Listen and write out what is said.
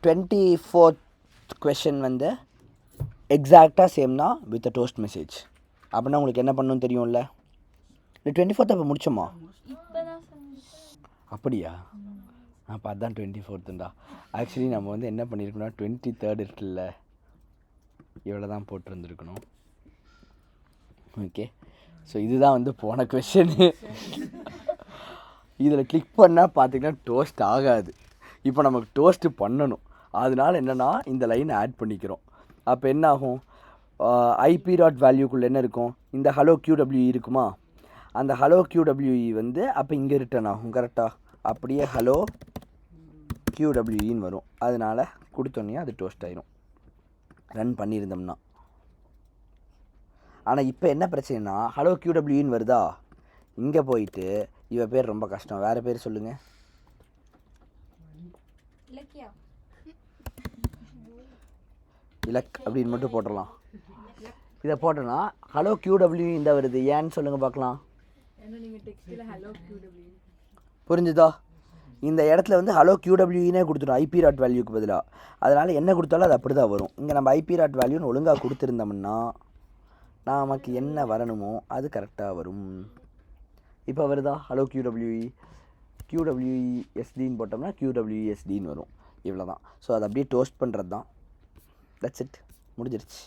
24th question வந்து எக்ஸாக்டாக same தான் வித் டோஸ்ட் மெசேஜ். அப்படின்னா உங்களுக்கு என்ன பண்ணணும்னு தெரியும்ல. இந்த 24th அப்போ முடிச்சோமா? அப்படியா? அப்போ அதுதான் 24த்துண்டா. ஆக்சுவலி நம்ம வந்து என்ன பண்ணியிருக்கோம்னா 23rd இருக்குல்ல, இவ்வளோ தான் போட்டிருந்துருக்கணும். ஓகே, ஸோ இதுதான் வந்து போன கொஷின்னு. இதில் கிளிக் பண்ணால் பார்த்தீங்கன்னா டோஸ்ட் ஆகாது. இப்போ நமக்கு டோஸ்ட்டு பண்ணணும். அதனால் என்னென்னா இந்த லைன் ஆட் பண்ணிக்கிறோம். அப்போ என்ன ஆகும், ஐபி டாட் வேல்யூக்குள்ளே என்ன இருக்கும், இந்த ஹலோ QWE இருக்குமா, அந்த ஹலோ QWE வந்து அப்போ இங்கே ரிட்டர்ன் ஆகும். கரெக்டாக அப்படியே ஹலோ QWEன்னு வரும். அதனால் கொடுத்தோன்னே அது டோஸ்ட் ஆயிரும் ரன் பண்ணியிருந்தோம்னா. ஆனால் இப்போ என்ன பிரச்சனைனா ஹலோ QWEன்னு வருதா, இங்கே போயிட்டு இவ பேர் ரொம்ப கஷ்டம், வேறு பேர் சொல்லுங்கள். இலக் அப்படின்னு மட்டும் போட்டுடலாம். இதை போட்டோன்னா ஹலோ QWE இந்த வருது, ஏன்னு சொல்லுங்கள் பார்க்கலாம். புரிஞ்சுதா? இந்த இடத்துல வந்து ஹலோ QWEனே கொடுத்துடும் ஐபி டாட் வேல்யூக்கு பதிலாக. அதனால் என்ன கொடுத்தாலும் அது அப்படி தான் வரும். இங்கே நம்ம ஐபி டாட் வேல்யூன்னு ஒழுங்காக கொடுத்துருந்தோம்னா நமக்கு என்ன வரணுமோ அது கரெக்டாக வரும். இப்போ வருதா ஹலோ QWESDன்னு போட்டோம்னா QWESDன்னு வரும். இவ்வளோ தான். ஸோ அதை அப்படியே டோஸ்ட் பண்ணுறது தான். தட்ஸ் இட், முடிஞ்சிருச்சு.